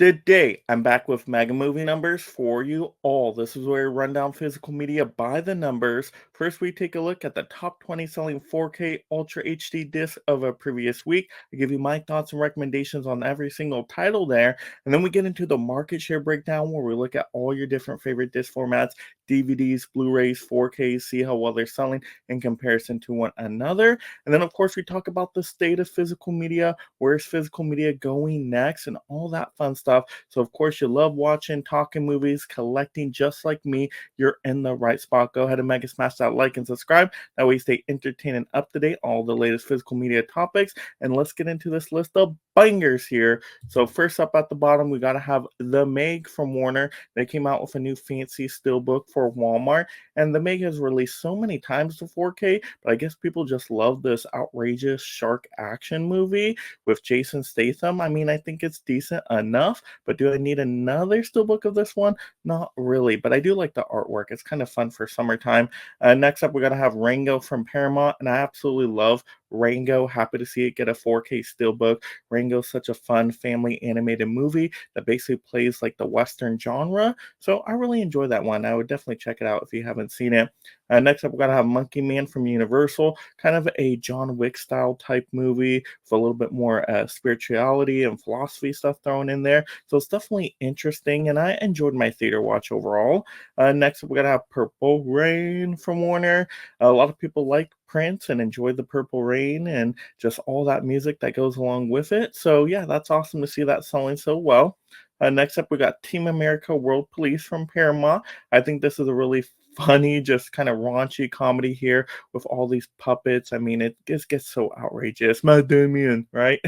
Today, I'm back with mega movie numbers for you all. This is where we run down physical media by the numbers. First, we take a look at the top 20 selling 4K Ultra HD disc of a previous week. I give you my thoughts and recommendations on every single title there. And then we get into the market share breakdown where we look at all your different favorite disc formats, DVDs, Blu-rays, 4Ks, see how well they're selling in comparison to one another. And then, of course, we talk about the state of physical media, where's physical media going next, and all that fun stuff. So, of course, you love watching, talking movies, collecting just like me, you're in the right spot. Go ahead and mega smash that like and subscribe. That way you stay entertained and up to date, all the latest physical media topics. And let's get into this list of bangers here. So, first up at the bottom, we got to have The Meg from Warner. They came out with a new fancy steelbook for Walmart. And The Meg has released so many times to 4K, but I guess people just love this outrageous shark action movie with Jason Statham. I mean, I think it's decent enough, but do I need another steelbook of this one? Not really, but I do like the artwork. It's kind of fun for summertime. Next up, we got to have Rango from Paramount, and I absolutely love Rango. Happy to see it get a 4K steelbook. Rango's such a fun family animated movie that basically plays like the Western genre. So I really enjoy that one. I would definitely check it out if you haven't seen it. Next up, we got to have Monkey Man from Universal, kind of a John Wick style type movie with a little bit more spirituality and philosophy stuff thrown in there. So it's definitely interesting, and I enjoyed my theater watch overall. Next up, we got to have Purple Rain from Warner. A lot of people like Prince and enjoy the Purple Rain and just all that music that goes along with it. So yeah, that's awesome to see that selling so well. Next up, we got Team America World Police from Paramount. I think this is a really funny, just kind of raunchy comedy here with all these puppets. I mean, it just gets so outrageous. My Damien, right?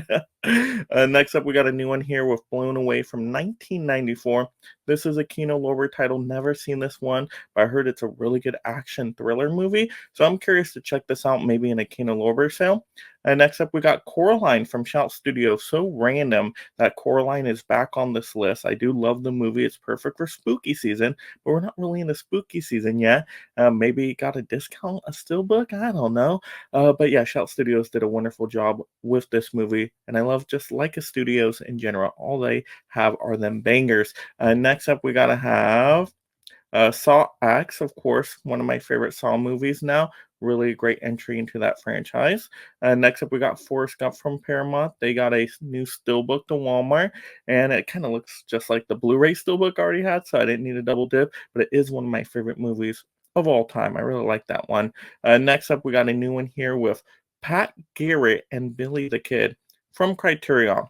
Next up, we got a new one here with Blown Away from 1994. This is a Kino Lorber title. Never seen this one, but I heard it's a really good action thriller movie. So I'm curious to check this out, maybe in a Kino Lorber sale. And next up, we got Coraline from Shout Studios. So random that Coraline is back on this list. I do love the movie. It's perfect for spooky season, but we're not really in the spooky season yet. Maybe got a discount, a steelbook. I don't know. But yeah, Shout Studios did a wonderful job with this movie, and I love just Leica Studios in general. All they have are them bangers. Next up, we gotta have Saw X, of course, one of my favorite Saw movies now. Really great entry into that franchise. Next up, we got Forrest Gump from Paramount. They got a new steelbook to Walmart, and it kind of looks just like the Blu-ray steelbook I already had, so I didn't need a double dip. But it is one of my favorite movies of all time. I really like that one. Next up, we got a new one here with Pat Garrett and Billy the Kid from Criterion.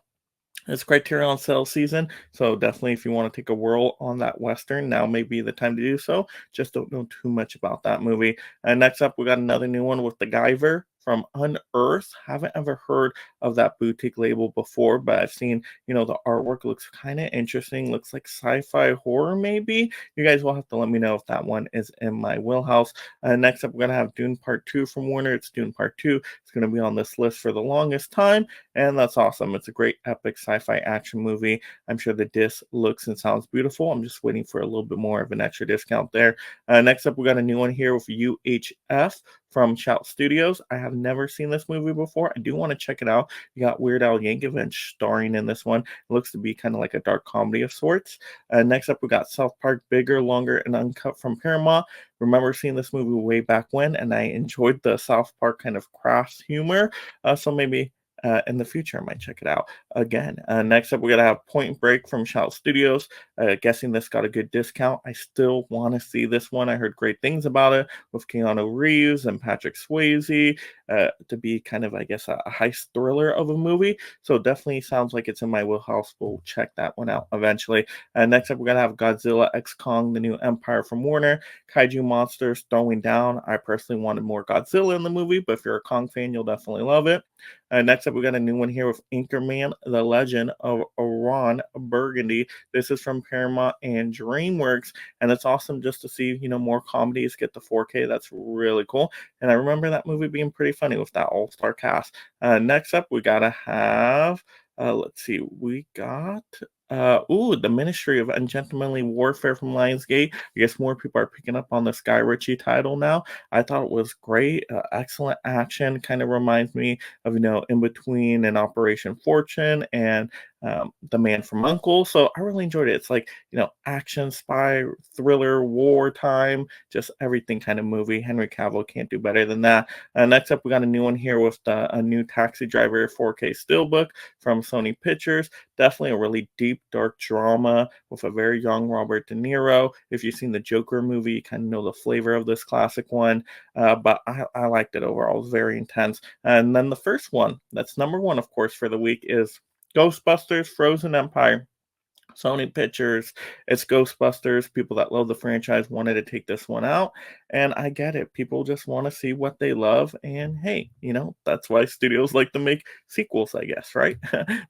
It's Criterion sale season, so definitely if you want to take a whirl on that Western, now may be the time to do so. Just don't know too much about that movie. And next up, we got another new one with the Guyver from Unearth. Haven't ever heard of that boutique label before, but I've seen, the artwork looks kind of interesting. Looks like sci-fi horror, maybe. You guys will have to let me know if that one is in my wheelhouse. Next up, we're going to have Dune Part 2 from Warner. It's Dune Part 2. It's going to be on this list for the longest time, and that's awesome. It's a great epic sci-fi action movie. I'm sure the disc looks and sounds beautiful. I'm just waiting for a little bit more of an extra discount there. Next up, we got a new one here with UHF from Shout Studios. I have never seen this movie before. I do want to check it out. You got Weird Al Yankovic starring in this one. It looks to be kind of like a dark comedy of sorts. Next up, we got South Park Bigger, Longer, and Uncut from Paramount. Remember seeing this movie way back when, and I enjoyed the South Park kind of crass humor. So maybe in the future, I might check it out again. Next up, we're going to have Point Break from Shout Studios. Guessing this got a good discount. I still want to see this one. I heard great things about it with Keanu Reeves and Patrick Swayze to be kind of, I guess, a heist thriller of a movie. So definitely sounds like it's in my wheelhouse. We'll check that one out eventually. Next up, we're going to have Godzilla X Kong, the new Empire from Warner. Kaiju monsters throwing down. I personally wanted more Godzilla in the movie, but if you're a Kong fan, you'll definitely love it. Next up, we got a new one here with Anchorman, The Legend of Ron Burgundy. This is from Paramount and DreamWorks, and it's awesome just to see, more comedies get the 4K. That's really cool. And I remember that movie being pretty funny with that all-star cast. Next up, we got to have, let's see, we got the Ministry of Ungentlemanly Warfare from Lionsgate. I guess more people are picking up on the Guy Ritchie title now. I thought it was great. Excellent action. Kind of reminds me of, In Between and Operation Fortune and The Man from Uncle. So I really enjoyed it. It's like, action, spy, thriller, wartime, just everything kind of movie. Henry Cavill can't do better than that. Next up, we got a new one here with a new Taxi Driver 4K Steelbook from Sony Pictures. Definitely a really deep, dark drama with a very young Robert De Niro. If you've seen the Joker movie, you kind of know the flavor of this classic one. But I liked it overall. It was very intense. And then the first one, that's number one, of course, for the week is Ghostbusters Frozen Empire. Sony Pictures, it's Ghostbusters. People that love the franchise wanted to take this one out, and I get it. People just want to see what they love, and hey, that's why studios like to make sequels, I guess, right?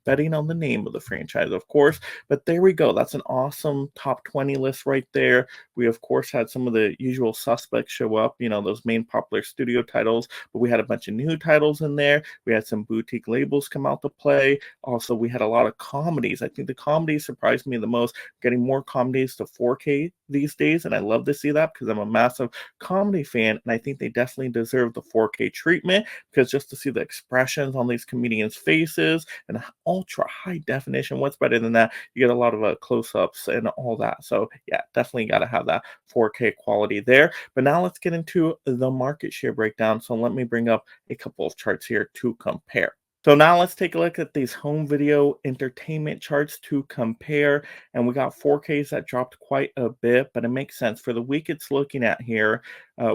Betting on the name of the franchise, of course. But there we go. That's an awesome top 20 list right there. We, of course, had some of the usual suspects show up, those main popular studio titles, but we had a bunch of new titles in there. We had some boutique labels come out to play. Also, we had a lot of comedies. I think the comedies surprised me the most, getting more comedies to 4K these days, and I love to see that because I'm a massive comedy fan, and I think they definitely deserve the 4K treatment because just to see the expressions on these comedians' faces and ultra high definition, what's better than that? You get a lot of close-ups and all that. So yeah, definitely got to have that 4K quality there. But now let's get into the market share breakdown. So let me bring up a couple of charts here to compare. So now let's take a look at these home video entertainment charts to compare. And we got 4Ks that dropped quite a bit, but it makes sense. For the week it's looking at here,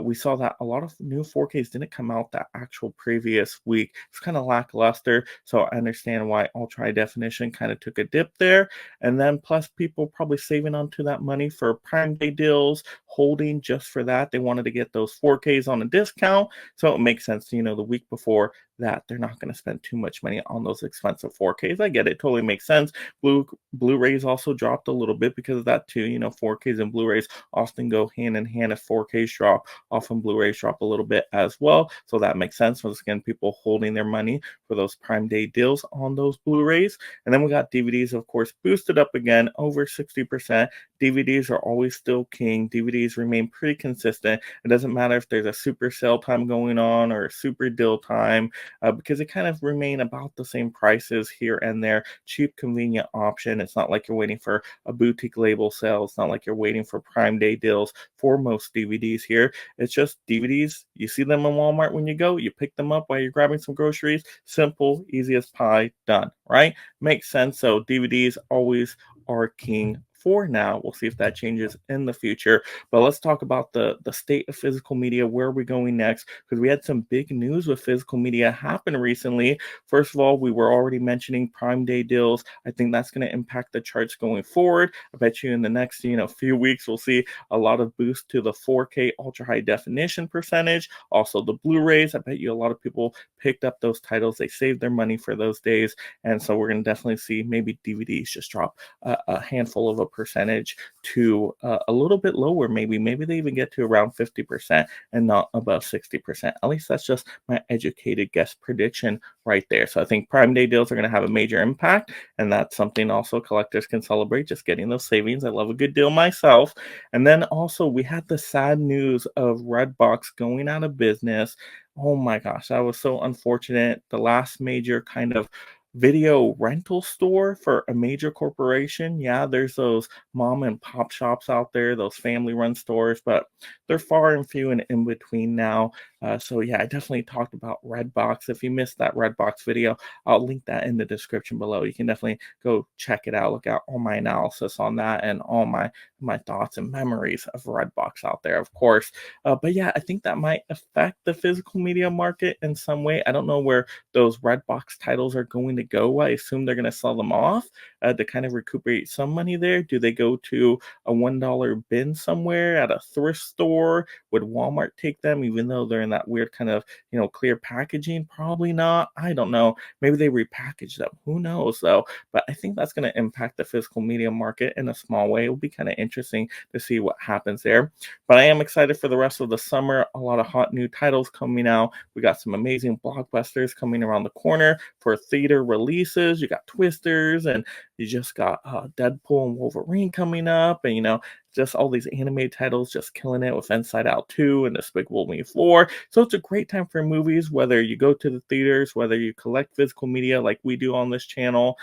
we saw that a lot of new 4Ks didn't come out that actual previous week. It's kind of lackluster. So I understand why ultra high definition kind of took a dip there. And then plus people probably saving onto that money for Prime Day deals, holding just for that. They wanted to get those 4Ks on a discount. So it makes sense, the week before that they're not going to spend too much money on those expensive 4Ks. I get it, totally makes sense. Blu-rays also dropped a little bit because of that too. 4Ks and Blu-rays often go hand in hand. If 4Ks drop, often Blu-rays drop a little bit as well. So that makes sense. Once again, people holding their money for those Prime Day deals on those Blu-rays. And then we got DVDs, of course, boosted up again over 60%. DVDs are always still king. DVDs remain pretty consistent. It doesn't matter if there's a super sale time going on or a super deal time. Because they kind of remain about the same prices here and there. Cheap, convenient option. It's not like you're waiting for a boutique label sale. It's not like you're waiting for Prime Day deals for most DVDs here. It's just DVDs. You see them in Walmart when you go. You pick them up while you're grabbing some groceries. Simple, easy as pie, done, right? Makes sense. So DVDs always are king for now. We'll see if that changes in the future. But let's talk about the state of physical media. Where are we going next? Because we had some big news with physical media happen recently. First of all, we were already mentioning Prime Day deals. I think that's going to impact the charts going forward. I bet you in the next few weeks we'll see a lot of boost to the 4K ultra high definition percentage. Also the Blu-rays. I bet you a lot of people picked up those titles. They saved their money for those days, and so we're going to definitely see maybe DVDs just drop a handful of a percentage to a little bit lower. Maybe they even get to around 50% and not above 60%. At least that's just my educated guess prediction right there. So I think Prime Day deals are going to have a major impact, and that's something also collectors can celebrate, just getting those savings. I love a good deal myself. And then also we had the sad news of Redbox going out of business. Oh my gosh, that was so unfortunate. The last major kind of video rental store for a major corporation. Yeah, there's those mom and pop shops out there, those family run stores, but they're far and few and in between now. So yeah, I definitely talked about Redbox. If you missed that Redbox video, I'll link that in the description below. You can definitely go check it out. Look at all my analysis on that and all my thoughts and memories of Redbox out there, of course. But yeah, I think that might affect the physical media market in some way. I don't know where those Redbox titles are going to go. I assume they're going to sell them off to kind of recuperate some money there. Do they go to a $1 bin somewhere at a thrift store? Would Walmart take them, even though they're in that weird kind of clear packaging? Probably not. I don't know. Maybe they repackage them. Who knows though? But I think that's going to impact the physical media market in a small way. It'll be kind of interesting to see what happens there. But I am excited for the rest of the summer. A lot of hot new titles coming out. We got some amazing blockbusters coming around the corner for theater releases. You got Twisters, and you just got Deadpool and Wolverine coming up, and just all these anime titles just killing it with Inside Out 2 and Despicable Me 4. So it's a great time for movies, whether you go to the theaters, whether you collect physical media like we do on this channel.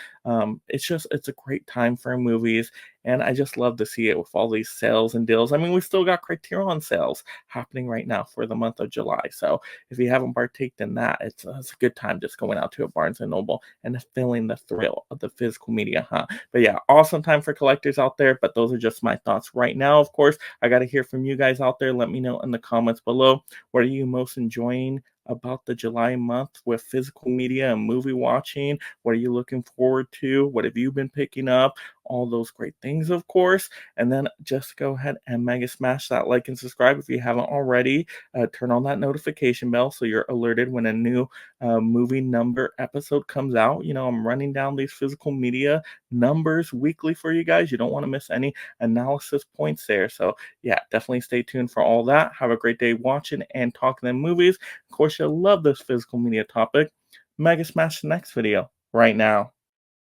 It's a great time for movies, and I just love to see it with all these sales and deals. I mean, we still got Criterion sales happening right now for the month of July. So if you haven't partaked in that, it's a good time just going out to a Barnes and Noble and feeling the thrill of the physical media, huh? But yeah, awesome time for collectors out there. But those are just my thoughts right now. Of course, I got to hear from you guys out there. Let me know in the comments below. What are you most enjoying about the July month with physical media and movie watching? What are you looking forward to? What have you been picking up? All those great things, of course. And then just go ahead and mega smash that like and subscribe if you haven't already. Turn on that notification bell so you're alerted when a new movie number episode comes out. You know, I'm running down these physical media numbers weekly for you guys. You don't want to miss any analysis points there. So, yeah, definitely stay tuned for all that. Have a great day watching and talking them movies. Of course, you'll love this physical media topic. Mega smash the next video right now.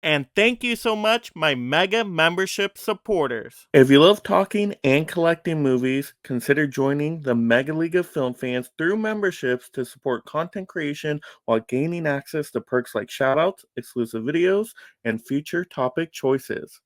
And thank you so much, my Mega membership supporters. If you love talking and collecting movies, consider joining the Mega League of Film Fans through memberships to support content creation while gaining access to perks like shoutouts, exclusive videos, and future topic choices.